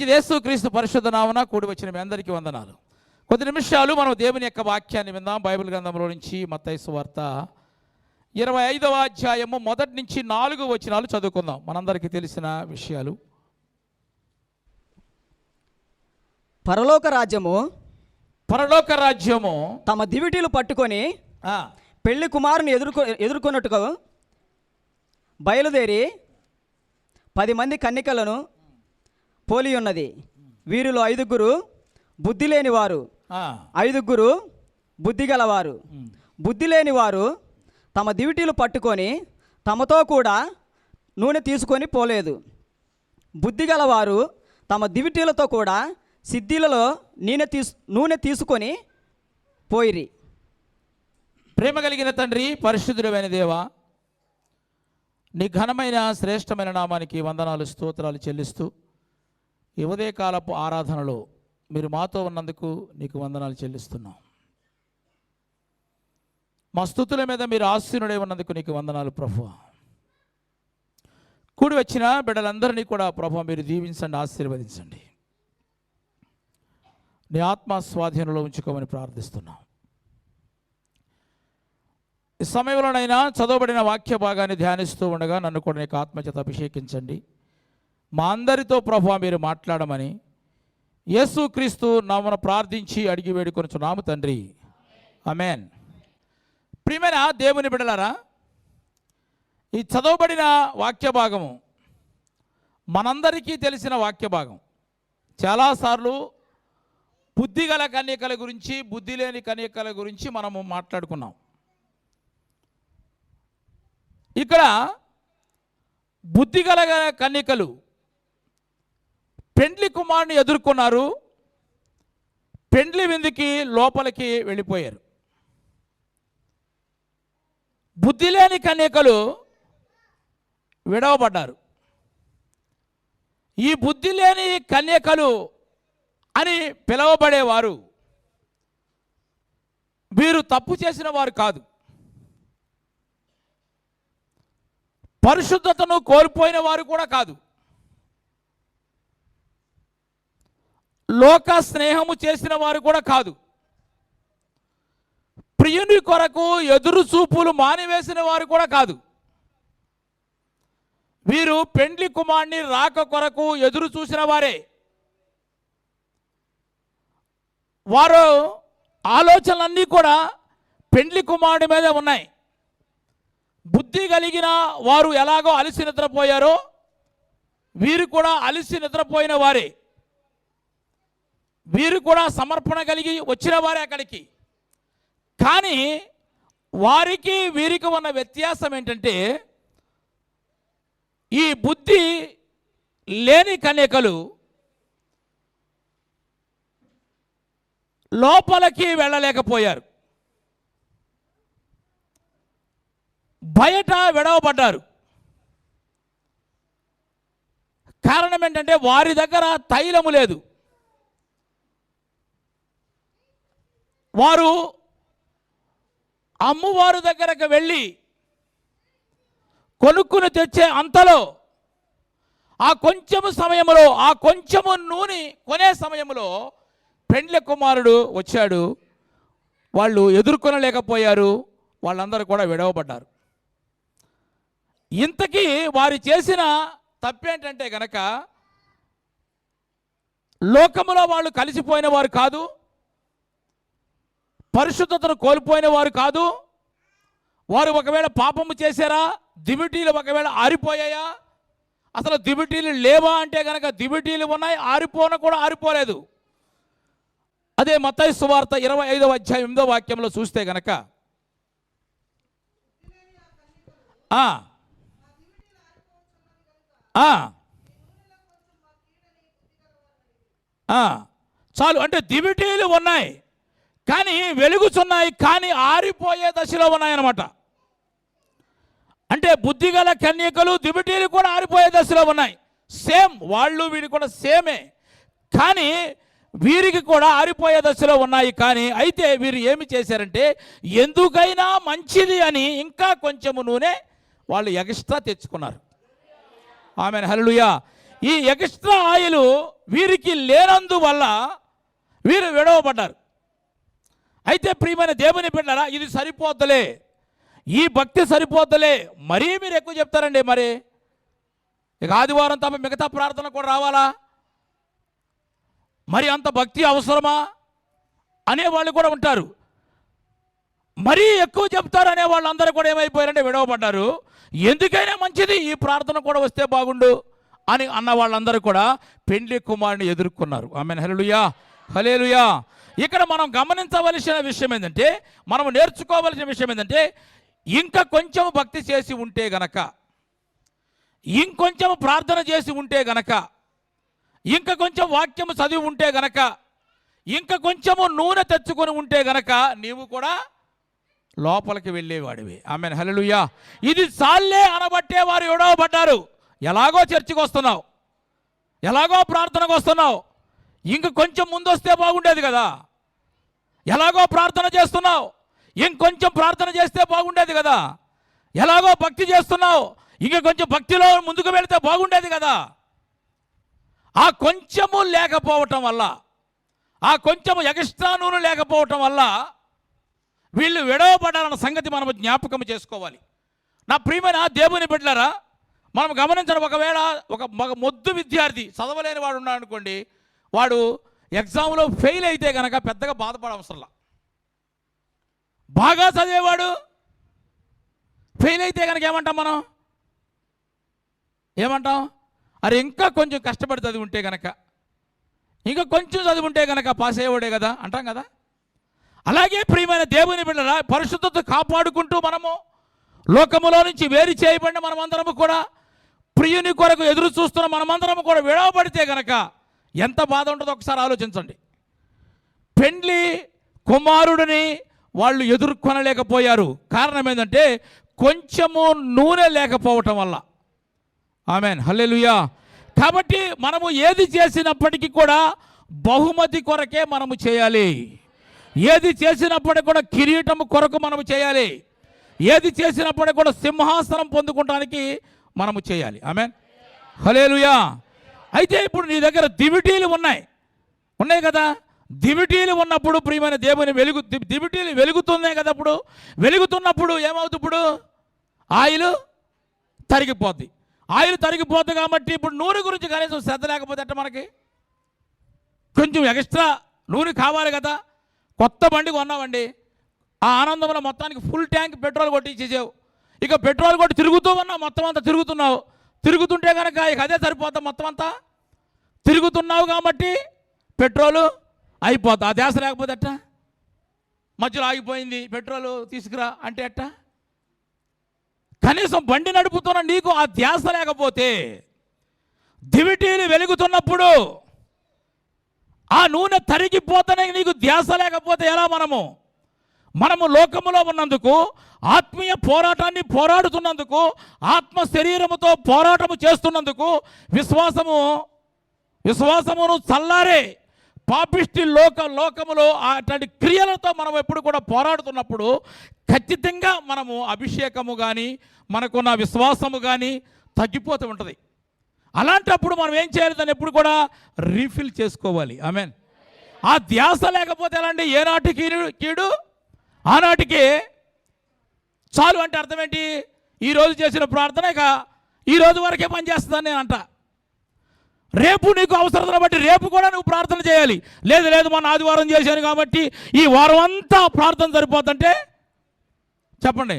యేసుక్రీస్తు పరిశుద్ధ నామమున కూడి వచ్చిన మీ అందరికీ వందనాలు. కొద్ది నిమిషాలు మనం దేవుని యొక్క వాక్యాన్ని విందాం. బైబిల్ గ్రంథంలో నుంచి మత్తయి సువార్త 25వ అధ్యాయము 1 నుంచి 4 వచనాలు చదువుకుందాం. మనందరికీ తెలిసిన విషయాలు. పరలోక రాజ్యము తమ దివిటీలు పట్టుకొని పెళ్లి కుమారుని ఎదుర్కొన్నట్టుగా బయలుదేరి 10 మంది కన్యకలను పోలి ఉన్నది. వీరిలో 5 బుద్ధి లేనివారు, 5 బుద్ధి గలవారు. బుద్ధి లేనివారు తమ దివిటీలు పట్టుకొని తమతో కూడా నూనె తీసుకొని పోలేదు. బుద్ధి గలవారు తమ దివిటీలతో కూడా సిద్ధిలలో నూనె తీసుకొని పోయిరి. ప్రేమ కలిగిన తండ్రి, పరిశుద్ధుడైన దేవా, నీ ఘనమైన శ్రేష్టమైన నామానికి వందనాలు స్తోత్రాలు చెల్లిస్తూ ఈ ఉదయకాలపు ఆరాధనలో మీరు మాతో ఉన్నందుకు నీకు వందనాలు చెల్లిస్తున్నాం. మా స్తుతుల మీద మీరు ఆశీనుడై ఉన్నందుకు నీకు వందనాలు ప్రభువా. కూడి వచ్చిన బిడ్డలందరినీ కూడా ప్రభువా మీరు దీవించండి, ఆశీర్వదించండి. నీ ఆత్మ స్వాధీనంలో ఉంచుకోమని ప్రార్థిస్తున్నాం. ఈ సమయంలోనైనా చదవబడిన వాక్య భాగాన్ని ధ్యానిస్తూ ఉండగా నన్ను కూడా నీకు ఆత్మచేత అభిషేకించండి. మా అందరితో ప్రభువా మీరు మాట్లాడమని యేసుక్రీస్తు నామమున ప్రార్థించి అడిగి వేడుకొనుచున్నాము తండ్రి, ఆమేన్. ప్రియమైన దేవుని బిడ్డలారా, ఈ చదవబడిన వాక్య భాగము మనందరికీ తెలిసిన వాక్య భాగం. చాలాసార్లు బుద్ధి గల కన్యకల గురించి, బుద్ధి లేని కన్యకల గురించి మనము మాట్లాడుకున్నాం. ఇక్కడ బుద్ధి గల కన్యకలు పెండ్లి కుమారుని ఎదుర్కొన్నారు. పెండ్లి విందుకి లోపలికి వెళ్ళిపోయారు. బుద్ధి లేని కన్యకలు విడవబడ్డారు. ఈ బుద్ధి లేని కన్యకలు అని పిలువబడేవారు వీరు తప్పు చేసిన వారు కాదు, పరిశుద్ధతను కోల్పోయిన వారు కూడా కాదు, లోక స్నేహము చేసిన వారు కూడా కాదు, ప్రియుని కొరకు ఎదురు చూపులు మానివేసిన వారు కూడా కాదు. వీరు పెండ్లి కుమారుని రాక కొరకు ఎదురు చూసిన వారే. వారు ఆలోచనలన్నీ కూడా పెండ్లి కుమారుడి మీద ఉన్నాయి. బుద్ధి కలిగిన వారు ఎలాగో అలసి నిద్రపోయారో వీరు కూడా అలసి నిద్రపోయిన వారే. వీరు కూడా సమర్పణ కలిగి వచ్చిన వారే అక్కడికి. కానీ వారికి వీరికి ఉన్న వ్యత్యాసం ఏంటంటే, ఈ బుద్ధి లేని కన్యకలు లోపలికి వెళ్ళలేకపోయారు, బయట విడవబడ్డారు. కారణం ఏంటంటే వారి దగ్గర తైలము లేదు. వారు అమ్మవారి దగ్గరకు వెళ్ళి కొనుక్కుని తెచ్చే అంతలో ఆ కొంచెము సమయంలో, ఆ కొంచెము నూనె కొనే సమయంలో పెండ్లి కుమారుడు వచ్చాడు. వాళ్ళు ఎదుర్కొనలేకపోయారు. వాళ్ళందరూ కూడా విడవబడ్డారు. ఇంతకీ వారు చేసిన తప్పేంటంటే గనక, లోకములో వాళ్ళు కలిసిపోయిన వారు కాదు, పరిశుద్ధతను కోల్పోయిన వారు కాదు. వారు ఒకవేళ పాపము చేశారా, దివిటీలు ఒకవేళ ఆరిపోయాయా, అసలు దివిటీలు లేవా అంటే కనుక దివిటీలు ఉన్నాయి, ఆరిపోన కూడా ఆరిపోలేదు. అదే మత్తయి సువార్త 25వ అధ్యాయం 8వ వాక్యంలో చూస్తే గనక చాలు అంటే దివిటీలు ఉన్నాయి కానీ వెలుగుచున్నాయి, కానీ ఆరిపోయే దశలో ఉన్నాయన్నమాట. అంటే బుద్ధిగల కన్యకలు దివిటీలు కూడా ఆరిపోయే దశలో ఉన్నాయి. సేమ్, వాళ్ళు వీరు కూడా సేమే, కానీ వీరికి కూడా ఆరిపోయే దశలో ఉన్నాయి. కానీ అయితే వీరు ఏమి చేశారంటే, ఎందుకైనా మంచిది అని ఇంకా కొంచెము నూనె వాళ్ళు ఎక్స్ట్రా తెచ్చుకున్నారు. ఆమెన్, హల్లెలూయా. ఈ ఎక్స్ట్రా ఆయిల్ వీరికి లేనందువల్ల వీరు విడవబడ్డారు. అయితే ప్రియమైన దేవుని బిడ్డలారా, ఇది సరిపోతలే, ఈ భక్తి సరిపోతలే, మరీ మీరు ఎక్కువ చెప్తారండి. మరి ఇక ఆదివారం తప్ప మిగతా ప్రార్థన కూడా రావాలా? మరి అంత భక్తి అవసరమా అనేవాళ్ళు కూడా ఉంటారు. మరీ ఎక్కువ చెప్తారు అనే వాళ్ళందరూ కూడా ఏమైపోయారంటే విడవబడ్డారు. ఎందుకైనా మంచిది, ఈ ప్రార్థన కూడా వస్తే బాగుండు అని అన్న వాళ్ళందరూ కూడా పెండ్లి కుమారుని ఎదుర్కొన్నారు. ఆమేన్, హల్లెలూయా, హల్లెలూయా. ఇక్కడ మనం గమనించవలసిన విషయం ఏంటంటే, మనం నేర్చుకోవలసిన విషయం ఏంటంటే, ఇంకా కొంచెం భక్తి చేసి ఉంటే గనక, ఇంకొంచెం ప్రార్థన చేసి ఉంటే గనక, ఇంకా కొంచెం వాక్యము చదివి ఉంటే గనక, ఇంకా కొంచెము నూనె తెచ్చుకొని ఉంటే గనక నీవు కూడా లోపలికి వెళ్ళేవాడివి. ఆమేన్, హల్లెలూయా. ఇది చాలే అనబట్టే వారు విడవబడ్డారు. ఎలాగో చర్చికి వస్తున్నావు, ఎలాగో ప్రార్థనకు వస్తున్నావు, ఇంక కొంచెం ముందు వస్తే బాగుండేది కదా. ఎలాగో ప్రార్థన చేస్తున్నావు, ఇంకొంచెం ప్రార్థన చేస్తే బాగుండేది కదా. ఎలాగో భక్తి చేస్తున్నావు, ఇంక కొంచెం భక్తిలో ముందుకు వెళితే బాగుండేది కదా. ఆ కొంచెము లేకపోవటం వల్ల, ఆ కొంచెము ఎక్స్ట్రా నూనె లేకపోవటం వల్ల వీళ్ళు విడవబడాలన్న సంగతి మనం జ్ఞాపకం చేసుకోవాలి. నా ప్రియమైన దేవుని బిడ్డలారా, మనం గమనించడం, ఒకవేళ ఒక మొద్దు విద్యార్థి చదవలేని వాడు ఉన్నాడు అనుకోండి, వాడు ఎగ్జామ్లో ఫెయిల్ అయితే కనుక పెద్దగా బాధపడవసరంలా. బాగా చదివేవాడు ఫెయిల్ అయితే కనుక ఏమంటాం మనం? ఏమంటాం? అరే ఇంకా కొంచెం కష్టపడి చదివి ఉంటే కనుక, ఇంకా కొంచెం చదివి ఉంటే కనుక పాస్ అయ్యేవాడే కదా అంటాం కదా. అలాగే ప్రియమైన దేవుని బిడ్డలారా, పరిశుద్ధత కాపాడుకుంటూ మనము లోకములో నుంచి వేరు చేయబడిన మనమందరము కూడా ప్రియుని కొరకు ఎదురు చూస్తున్న మనమందరము కూడా విడవబడితే గనక ఎంత బాధ ఉంటుందో ఒకసారి ఆలోచించండి. పెండ్లి కుమారుడిని వాళ్ళు ఎదుర్కొనలేకపోయారు. కారణం ఏంటంటే కొంచెము నూనె లేకపోవటం వల్ల. ఆమేన్, హల్లెలూయా. కాబట్టి మనము ఏది చేసినప్పటికీ కూడా బహుమతి కొరకే మనము చేయాలి. ఏది చేసినప్పటికీ కూడా కిరీటం కొరకు మనము చేయాలి. ఏది చేసినప్పటికీ కూడా సింహాసనం పొందుకోవడానికి మనము చేయాలి. ఆమేన్, హల్లెలూయా. అయితే ఇప్పుడు నీ దగ్గర దివిటీలు ఉన్నాయి కదా. దివిటీలు ఉన్నప్పుడు ప్రియమైన దేవుని దివిటీలు వెలుగుతున్నాయి కదా. ఇప్పుడు వెలుగుతున్నప్పుడు ఏమవుతుంది? ఇప్పుడు ఆయిల్ తరిగిపోద్ది. ఆయిల్ తరిగిపోద్ది కాబట్టి ఇప్పుడు నూనె గురించి కనీసం శ్రద్ధ లేకపోతే అట్ట మనకి కొంచెం ఎక్స్ట్రా నూనె కావాలి కదా. కొత్త బండి కొన్నామండి, ఆ ఆనందంలో మొత్తానికి ఫుల్ ట్యాంక్ పెట్రోల్ కొట్టించేసావు. ఇక పెట్రోల్ కొట్టి తిరుగుతూ ఉన్నావు, మొత్తం అంతా తిరుగుతున్నావు. తిరుగుతుంటే కనుక ఇక అదే సరిపోతా, మొత్తం అంతా తిరుగుతున్నావు కాబట్టి పెట్రోలు అయిపోతా. ఆ ధ్యాస లేకపోతే అట్ట, మధ్యలో ఆగిపోయింది పెట్రోలు తీసుకురా అంటే అట్ట. కనీసం బండి నడుపుతున్న నీకు ఆ ధ్యాస లేకపోతే, దివిటీలు వెలుగుతున్నప్పుడు ఆ నూనె తరిగిపోతేనే నీకు ధ్యాస లేకపోతే ఎలా? మనము లోకములో ఉన్నందుకు, ఆత్మీయ పోరాటాన్ని పోరాడుతున్నందుకు, ఆత్మ శరీరముతో పోరాటము చేస్తున్నందుకు, విశ్వాసమును చల్లారే పాపిష్టి లోకములో అట్లాంటి క్రియలతో మనం ఎప్పుడు కూడా పోరాడుతున్నప్పుడు ఖచ్చితంగా మనము అభిషేకము కానీ, మనకున్న విశ్వాసము కానీ తగ్గిపోతూ ఉంటుంది. అలాంటప్పుడు మనం ఏం చేయాలి? దాన్ని ఎప్పుడు కూడా రీఫిల్ చేసుకోవాలి. ఆమేన్. ఆ ధ్యాస లేకపోతే ఎలా అండి? ఏనాటికి కీడు ఆనాటికి చాలు అంటే అర్థం ఏంటి? ఈరోజు చేసిన ప్రార్థన ఇక ఈరోజు వరకే పనిచేస్తుందని నేను అంట. రేపు నీకు అవసరతను బట్టి రేపు కూడా నువ్వు ప్రార్థన చేయాలి. లేదు మొన్న ఆదివారం చేశాను కాబట్టి ఈ వారం అంతా ప్రార్థన సరిపోతుంటే చెప్పండి,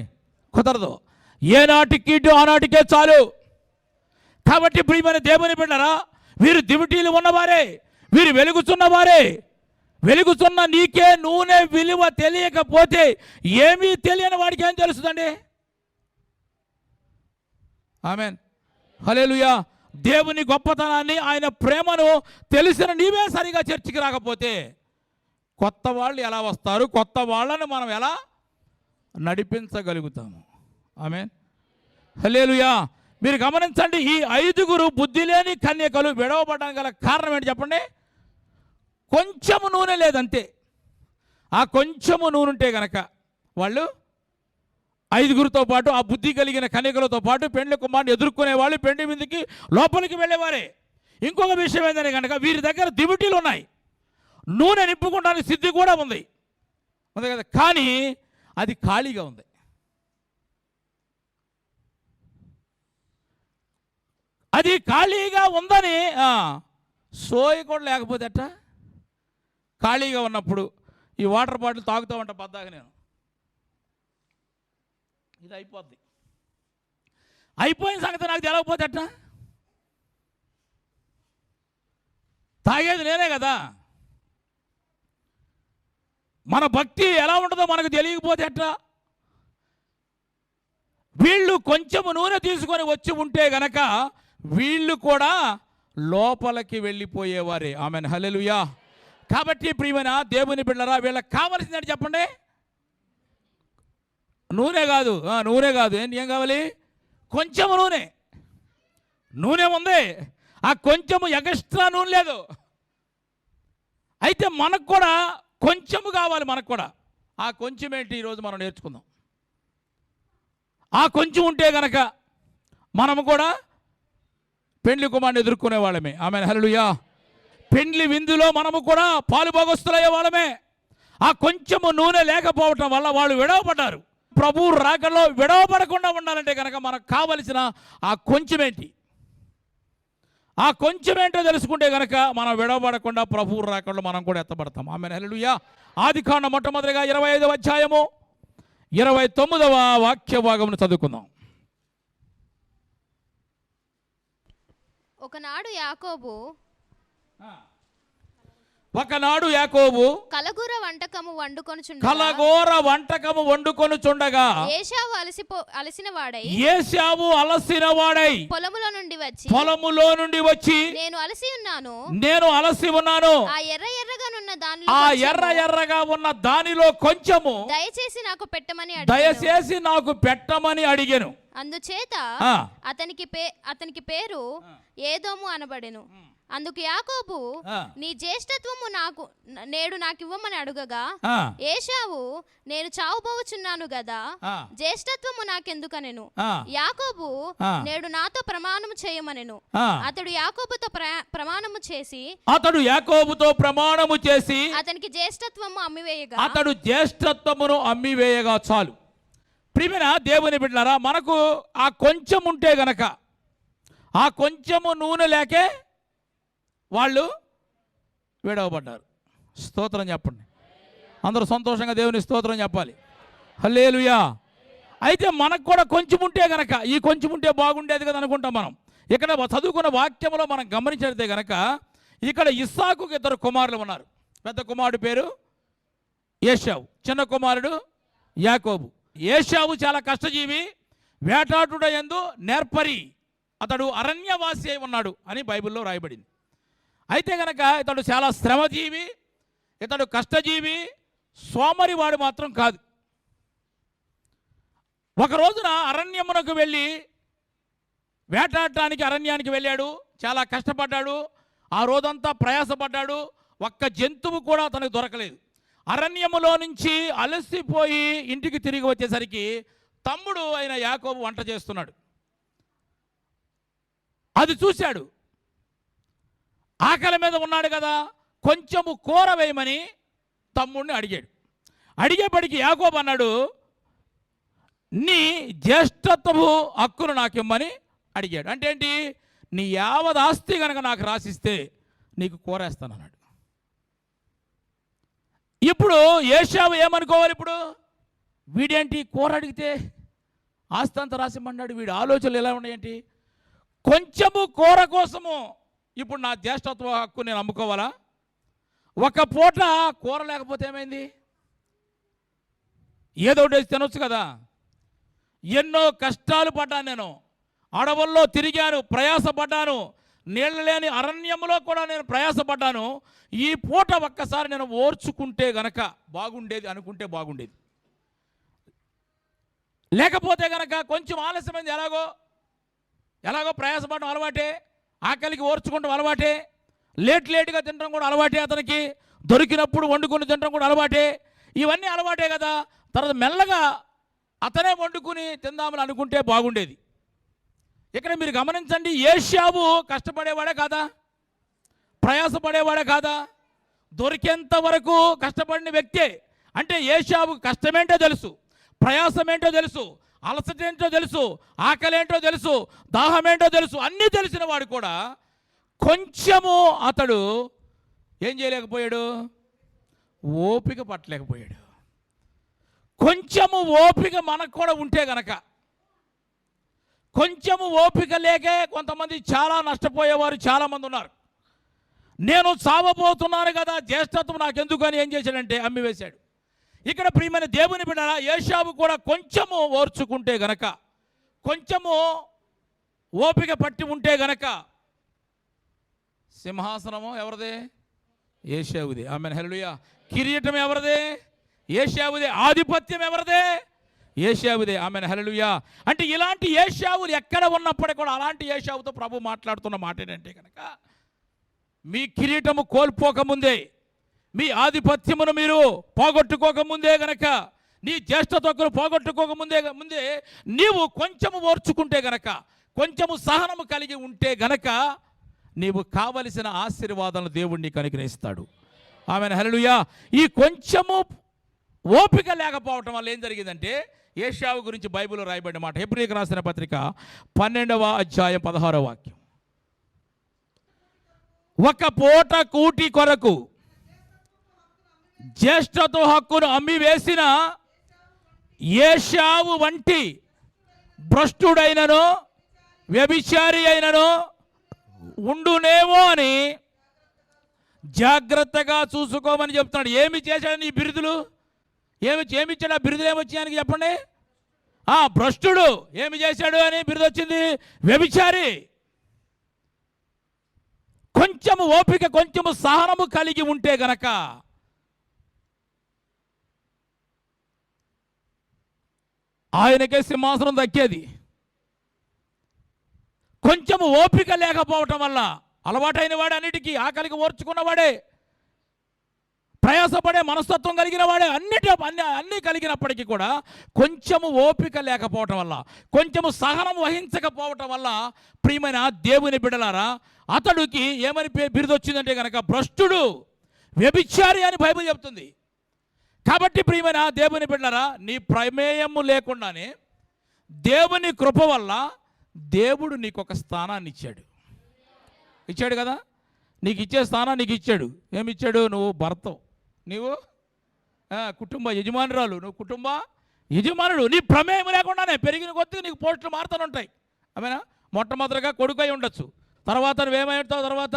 కుదరదు. ఏనాటికి ఆనాటికే చాలు. కాబట్టి ప్రియమైన దేవుని బిడ్డలారా, వీరు దివిటీలు ఉన్నవారే, వీరు వెలుగుతున్నవారే. వెలుగుతున్న నీకే నూనె విలువ తెలియకపోతే ఏమీ తెలియని వాడికి ఏం తెలుస్తుందండి? ఆమేన్, హల్లెలూయా. దేవుని గొప్పతనాన్ని, ఆయన ప్రేమను తెలిసిన నీవే సరిగా చర్చికి రాకపోతే కొత్త వాళ్ళు ఎలా వస్తారు? కొత్త వాళ్ళను మనం ఎలా నడిపించగలుగుతాము? ఆమేన్, హల్లెలూయా. మీరు గమనించండి, ఈ 5 బుద్ధి లేని కన్యకలు విడవబడడానికి గల కారణం ఏంటి చెప్పండి? కొంచెము నూనె లేదంతే. ఆ కొంచెము నూనె ఉంటే గనక వాళ్ళు 5 పాటు, ఆ బుద్ధి కలిగిన కన్యకలతో పాటు పెండ్లి కుమారుని ఎదుర్కొనేవాళ్ళు, పెండ్లి మీదకి లోపలికి వెళ్ళేవారే. ఇంకొక విషయం ఏంటంటే కనుక వీరి దగ్గర దివిటీలు ఉన్నాయి, నూనె నింపుకోవడానికి సిద్ధి కూడా ఉంది కదా, కానీ అది ఖాళీగా ఉంది. అది ఖాళీగా ఉందని సోయి కూడా లేకపోతే అట్ట ఖాళీగా ఉన్నప్పుడు ఈ వాటర్ బాటిల్ తాగుతూ ఉంటా పద్దాక నేను, ఇది అయిపోద్ది, అయిపోయిన సంగతి నాకు తెలవకపోతే అట్ట, తాగేది నేనే కదా. మన భక్తి ఎలా ఉంటుందో మనకు తెలియకపోతే ఎట్లా? వీళ్ళు కొంచెము నూనె తీసుకొని వచ్చి ఉంటే గనక వీళ్ళు కూడా లోపలికి వెళ్ళిపోయేవారే. ఆమెన్, హల్లెలూయా. కాబట్టి ప్రియమైన దేవుని బిడ్డలారా, వీళ్ళకి కావలసిందంటే చెప్పండి, నూనె కాదు, నూనె కాదు, ఏం కావాలి? కొంచెము నూనె. నూనె ఉంది, ఆ కొంచెము ఎక్స్ట్రా నూనె లేదు. అయితే మనకు కూడా కొంచెము కావాలి, మనకు కూడా. ఆ కొంచెం ఏంటి ఈరోజు మనం నేర్చుకుందాం. ఆ కొంచెం ఉంటే గనక మనము కూడా పెండ్లి కుమారుని ఎదుర్కొనే వాళ్ళమే. ఆమెన్, హల్లెలూయా. పెండ్లి విందులో మనము కూడా పాలు భాగస్తులయ్యే వాళ్ళమే. ఆ కొంచెము నూనె లేకపోవటం వల్ల వాళ్ళు విడవబడ్డారు. ప్రభువు రాకడలో విడవబడకుండా ఉండాలంటే కనుక మనకు కావలసిన ఆ కొంచెం ఏంటి? ఆ కొంచెం ఏంటో తెలుసుకుంటే కనుక మనం విడవబడకుండా ప్రభువు రాకడలో మనం కూడా ఎత్తబడతాం. ఆమెన్, హల్లెలూయా. ఆదికాండం మొట్టమొదటిగా 25వ అధ్యాయము 29వ వాక్య భాగమును చదువుకుందాం. ఒకనాడు యాకోబు కలగూర వంటకము వండుకొనుచుండగా ఏశావు అలసిన వాడై పొలములో నుండి వచ్చి నేను అలసి ఉన్నాను, ఆ ఎర్ర ఎర్రగా ఉన్న దానిలో కొంచెము దయచేసి నాకు పెట్టమని అడిగాను. అందుచేత అతనికి పేరు ఏదోము అనబడెను. అందుకు యాకోబు నీ జ్యేష్ఠత్వము నేడు నాకు ఇవ్వమని అడుగగా ఏశావు నేను చావబోచున్నాను గదా, జ్యేష్ఠత్వము నాకెందుకనెను. యాకోబు నేడు నాతో ప్రమాణము చేయమనెను. అతడు యాకోబుతో ప్రమాణము చేసి అతనికి జ్యేష్ఠత్వము అమ్మివేయగా చాలు. ప్రియమైన దేవుని బిడ్డలారా, మనకు ఆ కొంచెం ఉంటే గనక, ఆ కొంచెము నూనె లేకే వాళ్ళు విడవబడ్డారు. స్తోత్రం చెప్పండి. అందరూ సంతోషంగా దేవుని స్తోత్రం చెప్పాలి. హల్లెలూయా. అయితే మనకు కూడా కొంచెం ఉంటే గనక, ఈ కొంచెం ఉంటే బాగుండేది కదా అనుకుంటాం మనం. ఇక్కడ చదువుకున్న వాక్యంలో మనం గమనించితే గనక ఇక్కడ ఇస్సాకుకు 2 కుమారులు ఉన్నారు. పెద్ద కుమారుడు పేరు ఏశావు, చిన్న కుమారుడు యాకోబు. ఏశావు చాలా కష్టజీవి, వేటాడుటయందు నేర్పరి, అతడు అరణ్యవాసి అయి ఉన్నాడు అని బైబిల్లో రాయబడింది. అయితే కనుక ఇతడు చాలా శ్రమజీవి, ఇతడు కష్టజీవి, సోమరివాడు మాత్రం కాదు. ఒక రోజున అరణ్యమునకు వెళ్ళి వేటాడటానికి అరణ్యానికి వెళ్ళాడు. చాలా కష్టపడ్డాడు, ఆ రోజంతా ప్రయాసపడ్డాడు. ఒక్క జంతువు కూడా తనకు దొరకలేదు. అరణ్యములో నుంచి అలసిపోయి ఇంటికి తిరిగి వచ్చేసరికి తమ్ముడు అయిన యాకోబు వంట చేస్తున్నాడు. అది చూశాడు. ఆకలి మీద ఉన్నాడు కదా, కొంచెము కూర వేయమని తమ్ముడిని అడిగాడు. అడిగేపటికి యాకోబు అన్నాడు, నీ జ్యేష్ఠత్వపు హక్కును నాకిమ్మని అడిగాడు. అంటే ఏంటి? నీ యావత్ ఆస్తి కనుక నాకు రాసిస్తే నీకు కూరేస్తాను అన్నాడు. ఇప్పుడు ఏశావు ఏమనుకోవాలి? ఇప్పుడు వీడేంటి కూర అడిగితే ఆస్తి అంతా రాసిమ్మన్నాడు, వీడి ఆలోచనలు ఎలా ఉన్నాయేంటి? కొంచెము కూర కోసము ఇప్పుడు నా జ్యేష్ఠత్వ హక్కు నేను అమ్ముకోవాలా? ఒక పూట కూర లేకపోతే ఏమైంది? ఏదో ఒకటి తినొచ్చు కదా. ఎన్నో కష్టాలు పడ్డాను నేను, అడవుల్లో తిరిగాను, ప్రయాసపడ్డాను, నీళ్ళు లేని అరణ్యంలో కూడా నేను ప్రయాసపడ్డాను. ఈ పూట ఒక్కసారి నేను ఓర్చుకుంటే గనక బాగుండేది అనుకుంటే బాగుండేది. లేకపోతే గనక కొంచెం ఆలస్యమైంది, ఎలాగో ప్రయాసపడడం అలవాటే, ఆకలికి ఓర్చుకుంటాం అలవాటే, లేట్గా తినడం కూడా అలవాటే, అతనికి దొరికినప్పుడు వండుకుని తినడం కూడా అలవాటే. ఇవన్నీ అలవాటే కదా. తర్వాత మెల్లగా అతనే వండుకుని తిందామని అనుకుంటే బాగుండేది. ఇక్కడ మీరు గమనించండి, ఏశావు కష్టపడేవాడే కాదా? ప్రయాసపడేవాడే కాదా? దొరికేంత వరకు కష్టపడిన వ్యక్తే. అంటే ఏశావు కష్టమేంటో తెలుసు, ప్రయాసమేంటో తెలుసు, అలసటేంటో తెలుసు, ఆకలేంటో తెలుసు, దాహమేంటో తెలుసు, అన్నీ తెలిసిన వాడు కూడా కొంచెము అతడు ఏం చేయలేకపోయాడు? ఓపిక పట్టలేకపోయాడు. కొంచెము ఓపిక మనకు కూడా ఉంటే గనక, కొంచెము ఓపిక లేకే కొంతమంది చాలా నష్టపోయేవారు చాలామంది ఉన్నారు. నేను చావబోతున్నాను కదా, జ్యేష్ఠత్వం నాకెందుకు అని ఏం చేశాడంటే అమ్మివేశాడు. ఇక్కడ ప్రియమైన దేవుని బిడ్డలారా, ఏశావు కూడా కొంచెము ఓర్చుకుంటే గనక, కొంచెము ఓపిక పట్టి ఉంటే గనక, సింహాసనము ఎవరిదే? ఏశావుదే. ఆమెన్, హల్లెలూయా. కిరీటం ఎవరిదే? ఏశావుదే. ఆధిపత్యం ఎవరిదే? ఏశావుదే. ఆమెన్, హల్లెలూయా. అంటే ఇలాంటి ఏశావులు ఎక్కడ ఉన్నప్పటికీ కూడా అలాంటి ఏశావుతో ప్రభు మాట్లాడుతున్న మాట ఏంటంటే కనుక, మీ కిరీటము కోల్పోకముందే, మీ ఆధిపత్యమును మీరు పోగొట్టుకోకముందే గనక, నీ జ్యేష్ఠతను పోగొట్టుకోకముందే నీవు కొంచెము ఓర్చుకుంటే గనక, కొంచెము సహనము కలిగి ఉంటే గనక, నీవు కావలసిన ఆశీర్వాదాలను దేవుడు నీకు అనుగ్రహిస్తాడు. ఆమెన్, హల్లెలూయా. ఈ కొంచెము ఓపిక లేకపోవటం వల్ల ఏం జరిగిందంటే, ఏశావు గురించి బైబిల్లో రాయబడిన మాట, హెబ్రీయులకు రాసిన పత్రిక 12వ అధ్యాయం 16వ వాక్యం. ఒక పూట కూటి కొరకు జ్యేష్ఠత్వ హక్కును అమ్మివేసిన ఏశావు వంటి భ్రష్టుడైనను వ్యభిచారి అయినను ఉండునేమో అని జాగ్రత్తగా చూసుకోమని చెప్తున్నాడు. ఏమి చేశాడు నీ బిరుదులు? ఏమి ఇచ్చాడు? ఆ బిరుదులు ఏమొచ్చాయని చెప్పండి. భ్రష్టుడు. ఏమి చేశాడు అని బిరుదు వచ్చింది? వ్యభిచారి. కొంచెము ఓపిక, కొంచెము సహనము కలిగి ఉంటే గనక ఆయనకే సింహాసనం దక్కేది. కొంచెము ఓపిక లేకపోవటం వల్ల అలవాటైన వాడే, అన్నిటికీ ఆకలికి ఓర్చుకున్నవాడే, ప్రయాసపడే మనస్తత్వం కలిగిన వాడే, అన్నీ కలిగినప్పటికీ కూడా కొంచెము ఓపిక లేకపోవటం వల్ల, కొంచెము సహనం వహించకపోవటం వల్ల ప్రియమైన దేవుని బిడ్డలారా, అతడికి ఏమని బిరుదు వచ్చిందంటే కనుక భ్రష్టుడు, వ్యభిచారి అని బైబిల్ చెప్తుంది. కాబట్టి ప్రియమైన దేవుని బిడ్డలారా, నీ ప్రమేయము లేకుండానే దేవుని కృప వల్ల దేవుడు నీకు ఒక స్థానాన్ని ఇచ్చాడు కదా. నీకు ఇచ్చే స్థానాన్ని నీకు ఇచ్చాడు. ఏమి ఇచ్చాడు? నువ్వు భర్తవు, నీవు కుటుంబ యజమానురాలు, నువ్వు కుటుంబ యజమానుడు. నీ ప్రమేయం లేకుండానే పెరిగిన కొద్దీ నీకు పోస్టులు మారుతూనే ఉంటాయి. ఆమెనా? మొట్టమొదటిగా కొడుకై ఉండొచ్చు, తర్వాత నువ్వేమై ఉంటావు, తర్వాత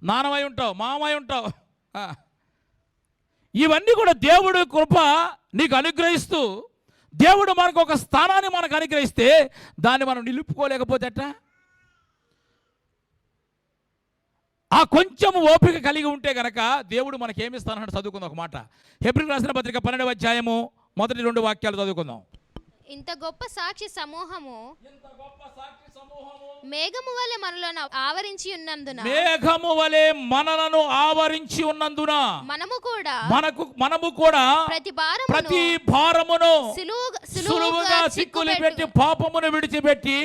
నానమై ఉంటావు, మామై ఉంటావు. ఇవన్నీ కూడా దేవుడు కృప నీకు అనుగ్రహిస్తూ, దేవుడు మనకు ఒక స్థానాన్ని మనకు అనుగ్రహిస్తే దాన్ని మనం నిలుపుకోలేకపోతేట. ఆ కొంచెం ఓపిక కలిగి ఉంటే గనక దేవుడు మనకేమిస్తానని చదువుకుందాం. ఒక మాట, హెబ్రీయులకు రాసిన పత్రిక 12వ అధ్యాయము 1-2 వాక్యాలు చదువుకుందాం. ఇంత గొప్ప సాక్షి సమూహము మేఘము వలె మనలను ఆవరించి ఉన్నందున, మేఘము వలె మనలను ఆవరించి ఉన్నందున మనము కూడా ప్రతి భారమును సులువుగా చిక్కులు పెట్టి పాపమును విడిచిపెట్టి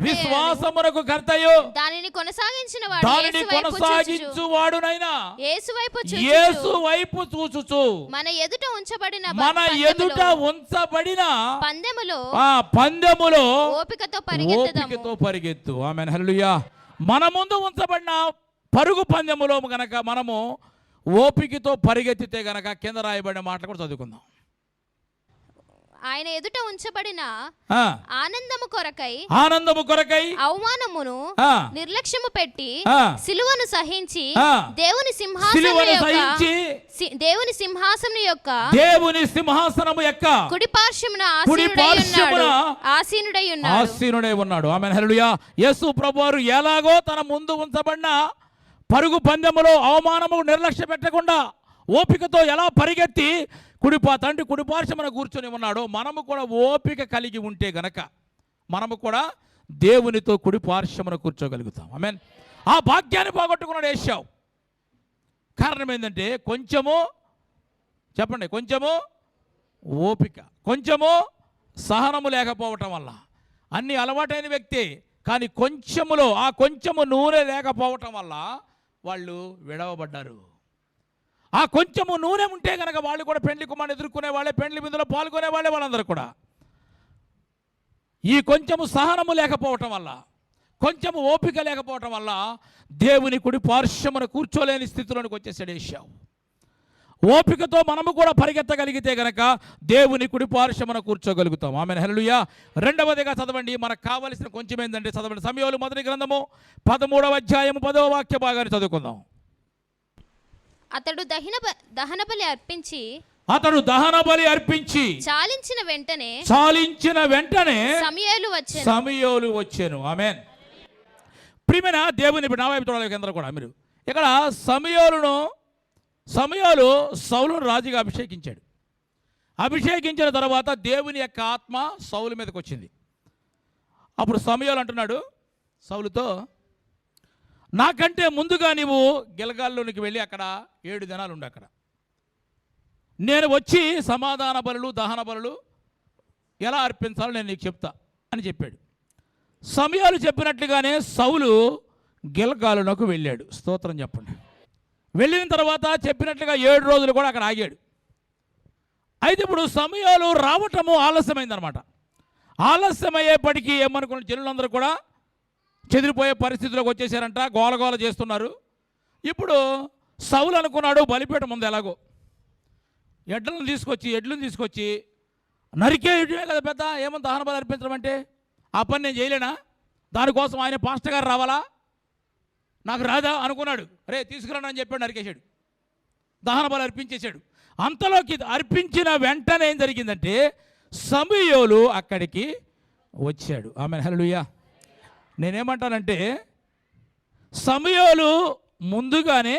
విశ్వాసమునకు కర్తయు దానిని కొనసాగించు వాడునైనా యేసు వైపు చూచుచు మన ఎదుట ఉంచబడిన పందెములో ఓపికతో పరిగెత్తు. ఆమేన్, హల్లెలూయా. మన ముందు ఉంచబడిన పరుగు పందెములో గనక మనము ఓపికతో పరిగెత్తితే గనక కింద రాయబడిన మాటలు కూడా చదువుకుందాం. ఆయన ఎదుట ఉంచబడిన ఆనందము కొరకై అవమానమును నిర్లక్ష్యము పెట్టి సిలువను సహించి దేవుని సింహాసనము యొక్క కుడి పార్శ్వమున ఆసీనుడై ఉన్నాడు. ఆమేన్, హల్లెలూయా. యేసు ప్రభువారు ఎలాగో తన ముందు ఉంచబడిన పరుగు పందెములో అవమానము నిర్లక్ష్య పెట్టకుండా ఓపికతో ఎలా పరిగెత్తి తండ్రి కుడిపార్శ్వమున కూర్చొని ఉన్నాడో, మనము కూడా ఓపిక కలిగి ఉంటే గనక మనము కూడా దేవునితో కుడిపార్శ్వమున కూర్చోగలుగుతాం. ఆమేన్. ఆ భాగ్యాన్ని పోగొట్టుకున్నాడు ఏశావు. కారణం ఏంటంటే కొంచెము ఓపిక, కొంచెము సహనము లేకపోవటం వల్ల. అన్ని అలవాటైన వ్యక్తి, కానీ కొంచెములో ఆ కొంచెము నూనె లేకపోవటం వల్ల వాళ్ళు విడవబడ్డారు. ఆ కొంచెము నూనె ఉంటే కనుక వాళ్ళు కూడా పెండ్లి కుమారుని ఎదుర్కొనే వాళ్ళే, పెండ్లి విందులో పాల్గొనే వాళ్ళే వాళ్ళందరూ కూడా. ఈ కొంచెము సహనము లేకపోవటం వల్ల, కొంచెము ఓపిక లేకపోవటం వల్ల దేవుని కుడి పార్శ్వమున కూర్చోలేని స్థితిలోనికి వచ్చేసాడు ఏశావు. ఓపికతో మనము కూడా పరిగెత్తగలిగితే గనక దేవుని కుడి పార్శ్వమున కూర్చోగలుగుతాం. ఆమేన్, హల్లెలూయా. రెండవదిగా చదవండి, మనకు కావలసిన కొంచెం ఏంటంటే చదవండి, సమూయేలు మొదటి గ్రంథము 13వ అధ్యాయము 10వ వాక్య భాగాన్ని చదువుకుందాం. అతడు దహన బలి అర్పించి చాలించిన వెంటనే సమూయేలు వచ్చెను. ఆమేన్. ప్రియమైన దేవుని నా వైపు చూడాలి అందరూ కూడా. మీరు ఇక్కడ సమూయేలు సౌలును రాజుగా అభిషేకించాడు. అభిషేకించిన తర్వాత దేవుని యొక్క ఆత్మ సౌలు మీదకి వచ్చింది. అప్పుడు సమూయేలు అంటున్నాడు సౌలుతో, నాకంటే ముందుగా నీవు గిల్గాల్లోనికి వెళ్ళి అక్కడ 7 దినాలు ఉండు, అక్కడ నేను వచ్చి సమాధాన బలులు దహన బలులు ఎలా అర్పించాలో నేను నీకు చెప్తా అని చెప్పాడు. సమూయేలు చెప్పినట్లుగానే సౌలు గిల్గాలునకు వెళ్ళాడు. స్తోత్రం చెప్పండి. వెళ్ళిన తర్వాత చెప్పినట్లుగా 7 రోజులు కూడా అక్కడ ఆగాడు. అయితే ఇప్పుడు సమూయేలు రావటము ఆలస్యమైందనమాట. ఆలస్యమయ్యేపటికి ఏమనుకున్న జనులందరూ కూడా చెదిరిపోయే పరిస్థితిలోకి వచ్చేసారంట, గోలగోల చేస్తున్నారు. ఇప్పుడు సౌలు అనుకున్నాడు బలిపీఠం ముందు ఎలాగో ఎడ్లను తీసుకొచ్చి నరికే ఇటువే కదా పెద్ద, ఏమో దహన బలి అర్పించడం అంటే ఆ పని నేను చేయలేనా, దానికోసం ఆయన పాస్టర్ గారు రావాలా, నాకు రాదా అనుకున్నాడు. రే తీసుకురాను అని చెప్పాడు, నరికేశాడు, దహన బలి అర్పించేశాడు. అంతలోకి అర్పించిన వెంటనే ఏం జరిగిందంటే సమూయేలు అక్కడికి వచ్చాడు. ఆమేన్, హల్లెలూయా. నేనేమంటానంటే సమూయేలు ముందుగానే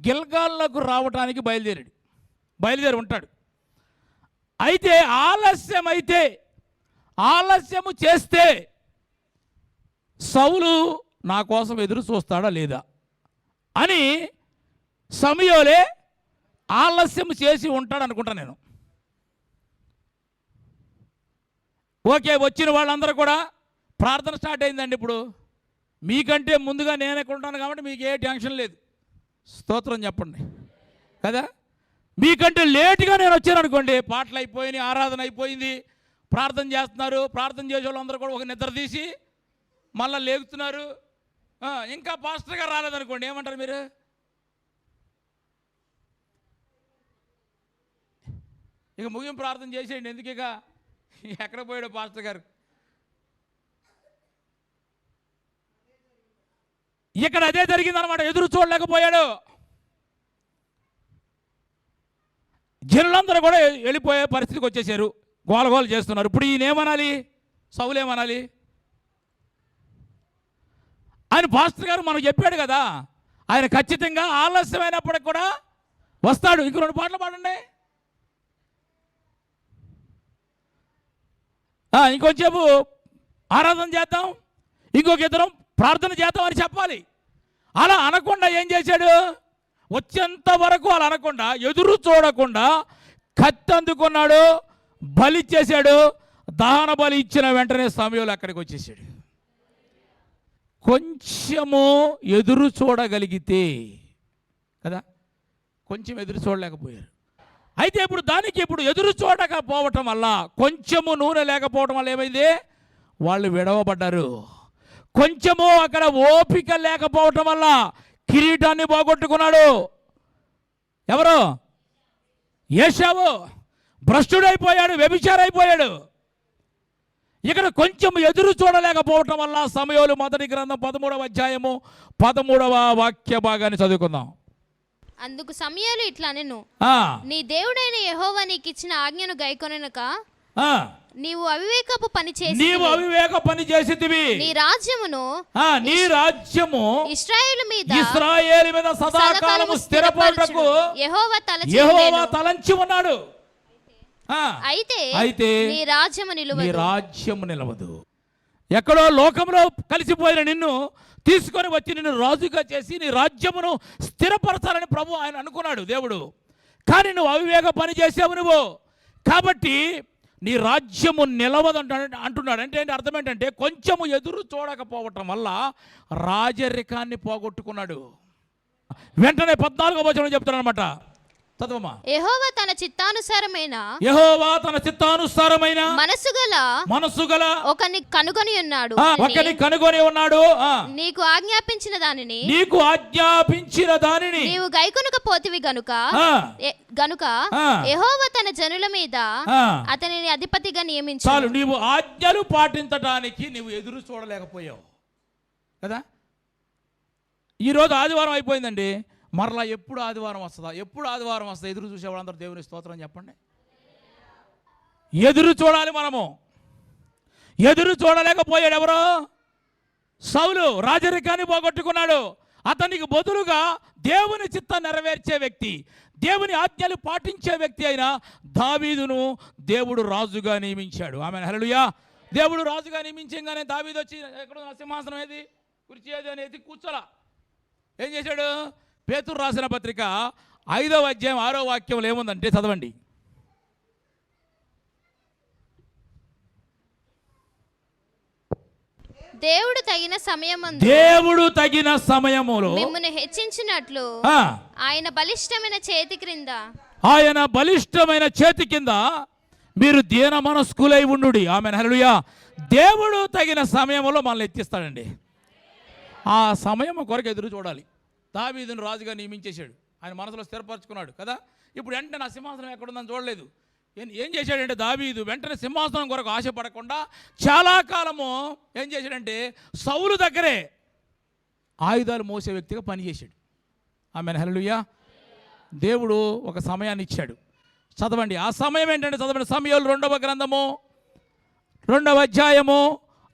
గిల్గాల్లకు రావటానికి బయలుదేరి ఉంటాడు. అయితే ఆలస్యము చేస్తే సౌలు నా కోసం ఎదురు చూస్తాడా లేదా అని సమూయేలే ఆలస్యం చేసి ఉంటాడు అనుకుంటా నేను. ఓకే, వచ్చిన వాళ్ళందరూ కూడా ప్రార్థన స్టార్ట్ అయిందండి. ఇప్పుడు మీకంటే ముందుగా నేను ఎక్కడ ఉంటాను కాబట్టి మీకు ఏ టెన్షన్ లేదు. స్తోత్రం చెప్పండి కదా. మీకంటే లేటుగా నేను వచ్చాను అనుకోండి, పాటలు అయిపోయినాయి, ఆరాధన అయిపోయింది, ప్రార్థన చేస్తున్నారు. ప్రార్థన చేసే వాళ్ళందరూ కూడా ఒక నిద్ర తీసి మళ్ళీ లేగుతున్నారు. ఇంకా పాస్టర్ గారు రాలేదనుకోండి, ఏమంటారు మీరు? ఇక ముగింపు ప్రార్థన చేసేయండి, ఎందుకు ఇక ఎక్కడ పోయాడు పాస్టర్ గారు. ఇక్కడ అదే జరిగిందనమాట. ఎదురు చూడలేకపోయాడు. జనులందరూ కూడా వెళ్ళిపోయే పరిస్థితికి వచ్చేసారు, గోలగోలు చేస్తున్నారు. ఇప్పుడు ఈయన ఏమనాలి, సౌలు ఏమనాలి? ఆయన పాస్టర్ గారు మనకు చెప్పాడు కదా, ఆయన ఖచ్చితంగా ఆలస్యమైనప్పటికి కూడా వస్తాడు. ఇంక 2 పాటలు పాడండి, ఇంకొంచెంసేపు ఆరాధన చేద్దాం, ఇంకొక ఇద్దరం ప్రార్థన చేద్దాం అని చెప్పాలి. అలా అనకుండా ఏం చేశాడు, వచ్చేంత వరకు అలా అనకుండా ఎదురు చూడకుండా కత్తి అందుకున్నాడు, బలి ఇచ్చేశాడు. దహన బలి ఇచ్చిన వెంటనే సమూయేలు అక్కడికి వచ్చేసాడు. కొంచెము ఎదురు చూడగలిగితే కదా, కొంచెం ఎదురు చూడలేకపోయారు. అయితే ఇప్పుడు ఎదురు చూడకపోవటం వల్ల, కొంచెము నూనె లేకపోవటం వల్ల ఏమైంది, వాళ్ళు విడవబడ్డారు. కొంచెము అక్కడ ఓపిక లేకపోవటం వల్ల కిరీటాన్ని పోగొట్టుకున్నాడు. ఎవరు? ఏశావు. భ్రష్టుడైపోయాడు, వ్యభిచారైపోయాడు. ఇక్కడ కొంచెం ఎదురు చూడలేకపోవటం వల్ల సమూయేలు మొదటి గ్రంథం 13వ అధ్యాయము 13వ వాక్య భాగాన్ని చదువుకుందాం. అందుకు సమూయేలు ఇట్లా నేను నీ దేవుడైన యెహోవా నీకు ఇచ్చిన ఆజ్ఞను గైకొనక నీవు అవివేకపు పని చేసితివి. నీ రాజ్యము ఇశ్రాయేలు మీద సదాకాలము స్థిరపరచుటకు యెహోవా తలంచి ఉన్నాడు. అయితే నీ రాజ్యము నిలవదు. ఎక్కడో లోకంలో కలిసిపోయిన నిన్ను తీసుకొని వచ్చి నిన్ను రాజుగా చేసి నీ రాజ్యమును స్థిరపరచాలని ప్రభు ఆయన అనుకున్నాడు దేవుడు. కానీ నువ్వు అవివేక పని చేసావు నువ్వు. కాబట్టి నీ రాజ్యము నిలవదంట అంటున్నాడు. అంటే ఏంటి అర్థం ఏంటంటే కొంచెము ఎదురు చూడకపోవటం వల్ల రాజరికాన్ని పోగొట్టుకున్నాడు. వెంటనే 14వ వచనం చెప్తున్నాడు అనమాట. చదవమ్మా. యెహోవా తన చిత్తానుసారమైన మనసు గల ఒకని కనుగొని ఉన్నాడు. నీకు ఆజ్ఞాపించిన దానిని నీవు గైకొనకపోతివి గనుక యెహోవా తన జనుల మీద అతనిని అధిపతిగా నియమించాడు. చాలు, నీవు ఆజ్ఞలు పాటించడానికి నీవు ఎదురు చూడలేకపోయావు కదా. ఈరోజు ఆదివారం అయిపోయిందండి, మరలా ఎప్పుడు ఆదివారం వస్తుందా ఎదురు చూసేవాళ్ళందరూ దేవుని స్తోత్రం చెప్పండి. ఎదురు చూడాలి. మనము ఎదురు చూడలేకపోయాడు. ఎవరో సౌలు రాజరికాన్ని పోగొట్టుకున్నాడు. అతనికి బదులుగా దేవుని చిత్తం నెరవేర్చే వ్యక్తి, దేవుని ఆజ్ఞలు పాటించే వ్యక్తి అయిన దావీదును దేవుడు రాజుగా నియమించాడు. ఆమేన్, హల్లెలూయా. దేవుడు రాజుగా నియమించగానే దావీదు వచ్చి ఎక్కడ సింహాసనం ఏది, కుర్చీ ఏది అనేది కూర్చోలా. ఏం చేశాడు? పేతురు రాసిన పత్రిక 5వ అధ్యాయం 6వ వాక్యంలో ఏముందంటే చదవండి. దేవుడు తగిన సమయములో మిమ్మును హెచ్చించినట్లు ఆయన బలిష్టమైన చేతి క్రింద మీరు దీన మనస్కులై ఉండుడి. ఆమేన్, హల్లెలూయా. దేవుడు తగిన సమయంలో మనల్ని ఎత్తిస్తాడండి. ఆ సమయం కొరకు ఎదురు చూడాలి. దావీదును రాజుగా నియమించేశాడు, ఆయన మనసులో స్థిరపరచుకున్నాడు కదా. ఇప్పుడు వెంటనే నా సింహాసనం ఎక్కడుందని చూడలేదు. ఏం చేశాడంటే దావీదు వెంటనే సింహాసనం కొరకు ఆశపడకుండా చాలా కాలము ఏం చేశాడంటే సౌలు దగ్గరే ఆయుధాలు మోసే వ్యక్తిగా పనిచేశాడు. ఆమేన్, హల్లెలూయా. దేవుడు ఒక సమయాన్ని ఇచ్చాడు. చదవండి, ఆ సమయం ఏంటంటే చదవండి. సమూయేలు 2వ గ్రంథము 2వ అధ్యాయము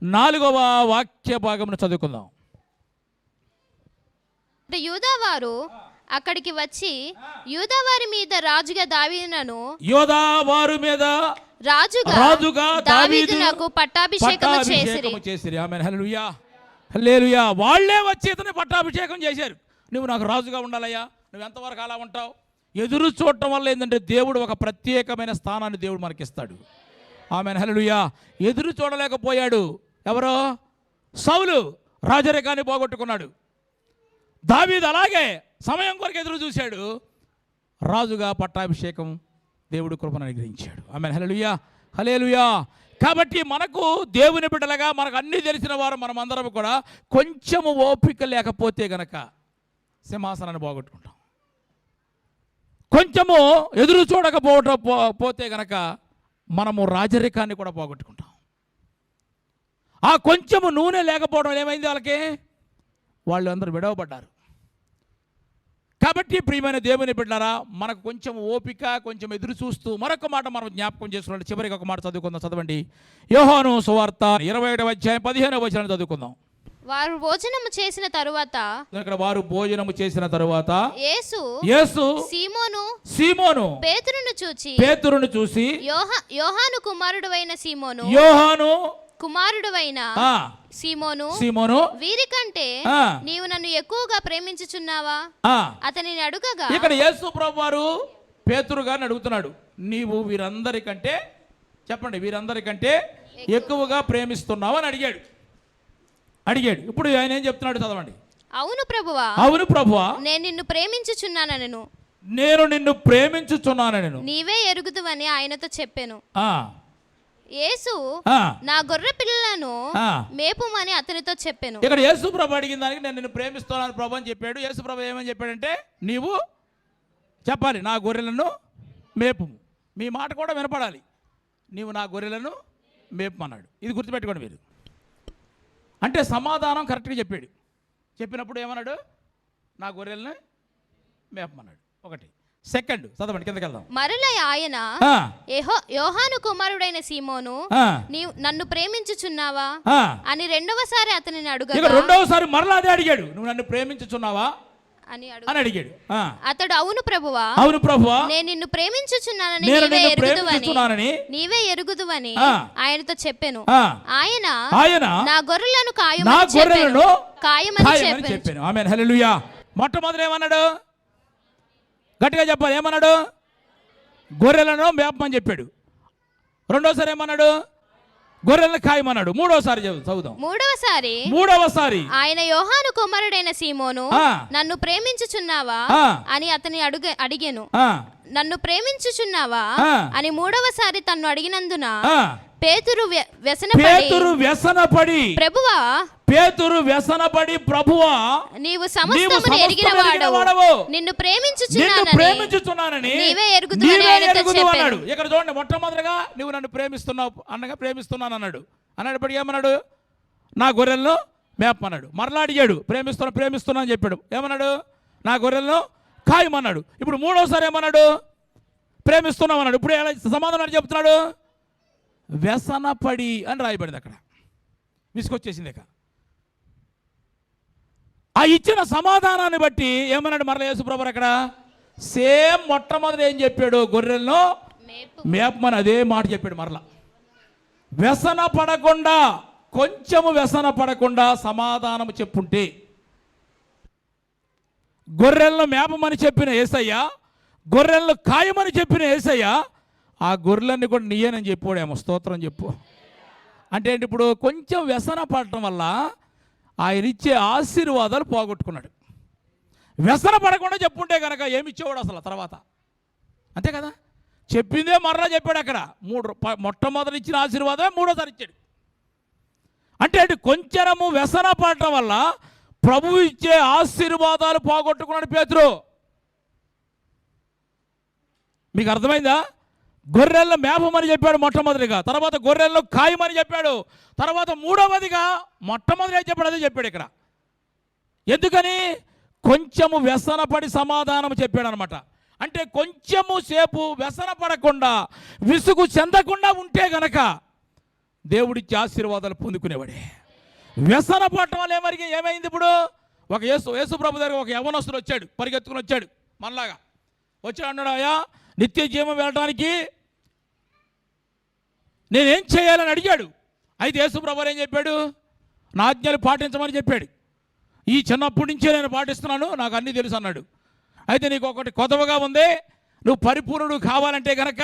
4వ వాక్య భాగమును చదువుకుందాం. యూదావారు అక్కడికి వచ్చి యూదావారి మీద రాజుగా దావీదునకు పట్టాభిషేకము చేసిరి. ఆమేన్, హల్లెలూయా, హల్లెలూయా. వాళ్ళే వచ్చి ఇతని పట్టాభిషేకం చేశారు. నువ్వు నాకు రాజుగా ఉండాలయ్యా, నువ్వు ఎంతవరకు అలా ఉంటావు? ఎదురు చూడటం వల్ల ఏంటంటే దేవుడు ఒక ప్రత్యేకమైన స్థానాన్ని దేవుడు మనకిస్తాడు. ఆమేన్, హల్లెలూయా. ఎదురు చూడలేకపోయాడు. ఎవరో సౌలు రాజరికాన్ని పోగొట్టుకున్నాడు. దావీదు అలాగే సమయం కొరకు ఎదురు చూశాడు. రాజుగా పట్టాభిషేకం దేవుడు కృపను అనుగ్రహించాడు. ఆమేన్, హల్లెలూయా, హల్లెలూయా. కాబట్టి మనకు దేవుని బిడ్డలుగా మనకు అన్నీ తెలిసిన వారు మనం అందరం కూడా కొంచెము ఓపిక లేకపోతే గనక సింహాసనాన్ని పోగొట్టుకుంటాం. కొంచెము ఎదురు పోతే గనక మనము రాజరికాన్ని కూడా పోగొట్టుకుంటాం. ఆ కొంచెము నూనె లేకపోవడం ఏమైంది? వాళ్ళు అందరూ విడవబడ్డారు. కాబట్టి ప్రియమైన దేవుని బిడ్డలారా, మనకు కొంచెం ఓపిక, కొంచెం ఎదురు చూస్తూ మరొక మాట మనం జ్ఞాపకం చేసుకున్నట్టు చివరికి ఒక మాట చదువుకుందాం. చదవండి, యోహాను సువార్త 21వ అధ్యాయం 15వ వచనం చదువుకుందాం. వారు భోజనము చేసిన తరువాత యేసు సీమోను పేతురును చూసి యోహాను కుమారుడైన సీమోను వీరికంటే నీవు నన్ను ఎక్కువగా ప్రేమించుచున్నావా అతనిని అడుగగా, ఇక్కడ యేసు ప్రభువారు పేతురు గారిని అడుగుతున్నాడు, నీవు వీరందరికంటే ఎక్కువగా ప్రేమిస్తున్నావా అని అడిగాడు. ఇప్పుడు ఆయన ఏం చెప్తున్నాడు చదవండి. అవును ప్రభువా, నేను నిన్ను ప్రేమించుచున్నానని నీవే ఎరుగుదువని ఆయనతో చెప్పాను. యేసు నా గొర్రె పిల్లలను మేపుమని అతనితో చెప్పాను. ఇక్కడ యేసు ప్రభు అడిగిన దానికి నేను నిన్ను ప్రేమిస్తున్నాను ప్రభు అని చెప్పాడు. యేసు ప్రభు ఏమని చెప్పాడంటే, నీవు చెప్పాలి నా గొర్రెలను మేపు. మీ మాట కూడా వినపడాలి. నీవు నా గొర్రెలను మేపమన్నాడు. ఇది గుర్తుపెట్టుకోండి మీరు. అంటే సమాధానం కరెక్ట్గా చెప్పినప్పుడు ఏమన్నాడు? నా గొర్రెలను మేపమన్నాడు. ఒకటి. సెకండ్ చదవండి, కిందకి వెళ్దాం. మరలా ఆయన యోహాను కుమారుడైన సీమోను, నీవు నన్ను ప్రేమించుచున్నావా అని రెండవసారి అతనిని అడుగగా, రెండవసారి మరలా అదే అడిగాడు, నువ్వు నన్ను ప్రేమించుచున్నావా అని అడిగాడు. అతడు అవును ప్రభువా, నేను నిన్ను ప్రేమించుచున్నానని నీవే ఎరుగుదువని ఆయనతో చెప్పాను. ఆయన నా గొర్రెలను కాయమని చెప్పాను. ఆమేన్, హల్లెలూయా. మొట్టమొదటి ఏమన్నాడు? గట్టిగా చెప్పాలి. ఏమన్నాడు? గొర్రెలను మేపమని చెప్పాడు. రెండోసారి ఏమన్నాడు? గొర్రెలను కాయమన్నాడు. మూడోసారి చదువుదాం. మూడవసారి ఆయన యోహాను కుమారుడైన సీమోను, నన్ను ప్రేమించుచున్నావా అని అతని అడిగెను. నన్ను ప్రేమించుచున్నావా అని మూడవసారి తన్ను అడిగినందున పేతురు వ్యసనపడి ప్రభువా నీవు సమస్తమును ఎరిగినవాడవు, నిన్ను ప్రేమించుచున్నానని నీవే ఎరుగుదువని ఆయనతో చెప్పాడు. ఇక్కడ చూడండి, మొట్టమొదటిగా నువ్వు నన్ను ప్రేమిస్తున్నావు అనగా ప్రేమిస్తున్నాను అన్నాడు. ఏమన్నాడు? నా గొర్రెలను మేపమన్నాడు. మరలా అడిగాడు, ప్రేమిస్తున్నా అని చెప్పాడు. ఏమన్నాడు? నా గొర్రెలను కాయమన్నాడు. ఇప్పుడు మూడోసారి ఏమన్నాడు? ప్రేమిస్తున్నాం అన్నాడు. ఇప్పుడు ఎలా సమాధానం చెప్తున్నాడు? వ్యసనపడి అని రాయబడింది. అక్కడ విసుకొచ్చేసింది. ఇక ఆ ఇచ్చిన సమాధానాన్ని బట్టి ఏమన్నాడు మరలా యేసుప్రభు? అక్కడ సేమ్ మొట్టమొదటి ఏం చెప్పాడు? గొర్రెలను మేపమని అదే మాట చెప్పాడు. మరలా వ్యసన పడకుండా, కొంచెము వ్యసన పడకుండా సమాధానం చెప్పుంటే, గొర్రెలను మేపమని చెప్పిన యేసయ్య, గొర్రెలను కాయమని చెప్పిన యేసయ్య, ఆ గొర్రెలన్నీ కూడా నీయేనని చెప్పాడేమో. స్తోత్రం చెప్పు. అంటే ఏంటి? ఇప్పుడు కొంచెం వ్యసన పడటం వల్ల ఆయన ఇచ్చే ఆశీర్వాదాలు పోగొట్టుకున్నాడు. వ్యసన పడకుండా చెప్పుంటే కనుక ఏమి ఇచ్చేవాడు అసలు తర్వాత? అంతే కదా, చెప్పిందే మరలా చెప్పాడు. అక్కడ మొట్టమొదటి ఇచ్చిన ఆశీర్వాదమే మూడోసారి ఇచ్చాడు. అంటే కొంచెము వ్యసన పడటం వల్ల ప్రభువు ఇచ్చే ఆశీర్వాదాలు పోగొట్టుకున్నాడు పేతురు. మీకు అర్థమైందా? గొర్రెలను మేపమని చెప్పాడు మొట్టమొదటిగా, తర్వాత గొర్రెలను కాయమని చెప్పాడు, తర్వాత మూడవదిగా మొట్టమొదటిగా చెప్పాడు. అదే చెప్పాడు ఇక్కడ. ఎందుకని? కొంచెము వ్యసనపడి సమాధానం చెప్పాడు అనమాట. అంటే కొంచెము సేపు వ్యసన పడకుండా, విసుగు చెందకుండా ఉంటే గనక దేవుడిచ్చే ఆశీర్వాదాలు పొందుకునేవాడే. వ్యసన పడటం వల్ల ఏమైంది? ఇప్పుడు ఒక యేసు ప్రభు దగ్గర ఒక యవ్వనస్తుడు వచ్చాడు, పరిగెత్తుకుని వచ్చాడు. మనలాగా వచ్చాడు. అన్నాడు, అయ్యా నిత్య జీవం వెళ్ళడానికి నేనేం చేయాలని అడిగాడు. అయితే యేసు ప్రభు ఏం చెప్పాడు? నా ఆజ్ఞలు పాటించమని చెప్పాడు. ఈ చిన్నప్పటి నుంచే నేను పాటిస్తున్నాను, నాకు అన్నీ తెలుసు అన్నాడు. అయితే నీకు ఒకటి కొత్తగా ఉంది, నువ్వు పరిపూర్ణుడు కావాలంటే కనుక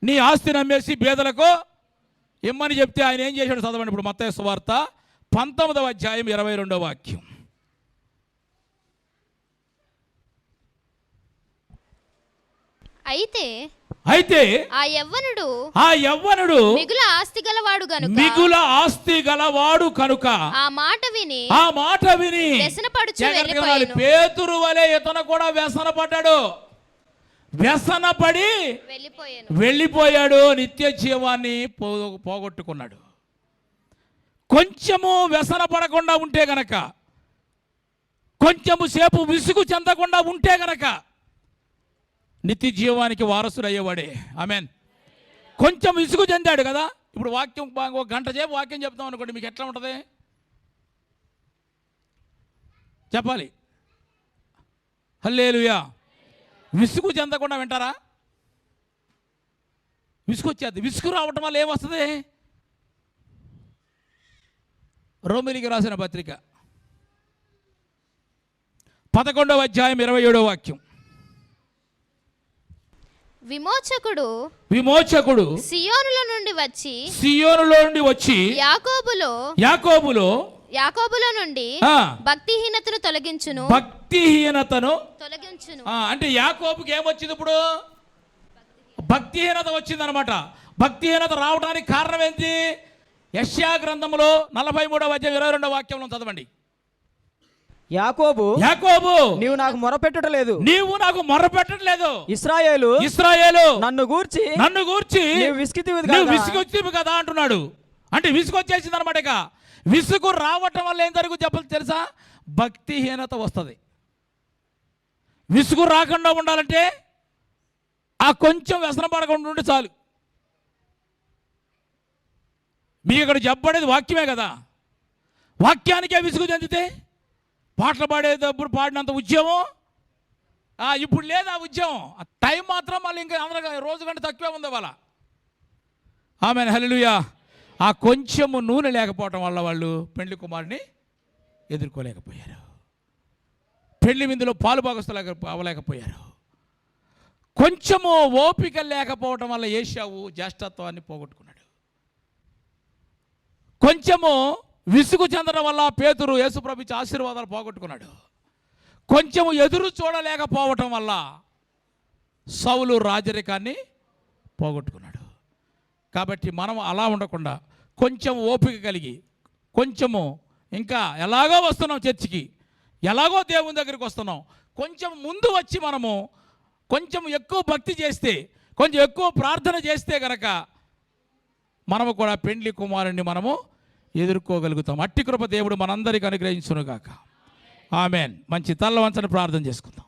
నీ ఆస్తిని అమ్మేసి పేదలకు ఇమ్మని చెప్తే ఆయన ఏం చేశాడు? చదవండి ఇప్పుడు మత్తయి సువార్త 19వ అధ్యాయం 22వ వాక్యం. అయితే ఆ యవ్వనుడు మిగుల ఆస్తి గలవాడు కనుక ఆ మాట విని వ్యసనపడుచు వెళ్ళిపోయాను. పేతురు వలె ఇతను కూడా వ్యసనపడ్డాడు. వ్యసనపడి వెళ్ళిపోయాడు. నిత్య జీవాన్ని పోగొట్టుకున్నాడు. కొంచెము వ్యసన పడకుండా ఉంటే గనక, కొంచెము సేపు విసుగు చెందకుండా ఉంటే గనక నిత్య జీవానికి వారసుడు అయ్యేవాడే. ఆమెన్. కొంచెం విసుగు చెందాడు కదా. ఇప్పుడు వాక్యం ఒక గంట సేపు వాక్యం చెప్తాం అనుకోండి, మీకు ఎట్లా ఉంటుంది చెప్పాలి? హల్లెలూయా. విసుగు చెందకుండా వింటారా? విసుగు వచ్చేది. విసుగు రావటం వల్ల ఏమొస్తుంది? రోమిలికి రాసిన పత్రిక 11వ అధ్యాయం 27వ వాక్యం. విమోచకుడు సియోనులో నుండి వచ్చి యాకోబులో నుండి భక్తిహీనతను తొలగించును. అంటే యాకోబుకి ఏమొచ్చింది? ఇప్పుడు భక్తిహీనత వచ్చిందనమాట. భక్తిహీనత రావడానికి కారణం ఏంటి? యెషయా గ్రంథంలో 43వ అధ్యాయం 22వ వాక్యంలో చదవండి. యాకోబు నీవు నాకు మొరపెట్టలేదు. ఇశ్రాయేలు నన్ను గూర్చి నీవు విసుగొచ్చితివి కదా అంటున్నాడు. అంటే విసుగొచ్చేసింది అనమాట. ఇక విసుగు రావటం వల్ల ఏం జరుగుతుంది తెలుసా? భక్తిహీనత వస్తుంది. విసుగు రాకుండా ఉండాలంటే ఆ కొంచెం వ్యసనం పడకుండా ఉంటే చాలు. మీకు ఇక్కడ చెప్పబడేది వాక్యమే కదా. వాక్యానికే విసుగు చెందితే పాటలు పాడేటప్పుడు పాడినంత ఉద్యమం ఇప్పుడు లేదు. ఆ ఉద్యమం టైం మాత్రం మళ్ళీ ఇంకా అందరూ రోజు కంటే తక్కువే ఉంది వాళ్ళ. ఆమేన్, హల్లెలూయా. ఆ కొంచెము నూనె లేకపోవటం వల్ల వాళ్ళు పెళ్లి కుమారుని ఎదుర్కోలేకపోయారు. పెళ్లి విందులో పాలు భాగస్తులు అవ్వలేకపోయారు. కొంచెము ఓపిక లేకపోవటం వల్ల ఏశావు జ్యేష్ఠత్వాన్ని పోగొట్టుకున్నాడు. కొంచెము విసుగు చెందడం వల్ల పేతురు యేసుప్రభు ఇచ్చే ఆశీర్వాదాలు పోగొట్టుకున్నాడు. కొంచెము ఎదురు చూడలేకపోవటం వల్ల సౌలు రాజరికాన్ని పోగొట్టుకున్నాడు. కాబట్టి మనం అలా ఉండకుండా కొంచెం ఓపిక కలిగి, కొంచెము ఇంకా ఎలాగో వస్తున్నాం చర్చికి, ఎలాగో దేవుని దగ్గరికి వస్తున్నాం, కొంచెం ముందు వచ్చి మనము కొంచెం ఎక్కువ భక్తి చేస్తే, కొంచెం ఎక్కువ ప్రార్థన చేస్తే కనుక మనము కూడా పెండ్లి కుమారుణ్ణి మనము ఎదుర్కోగలుగుతాం. అట్టి కృప దేవుడు మనందరికీ అనుగ్రహించునుగాక. ఆమెన్. మంచి తల్ల వంచని ప్రార్థన చేసుకుందాం.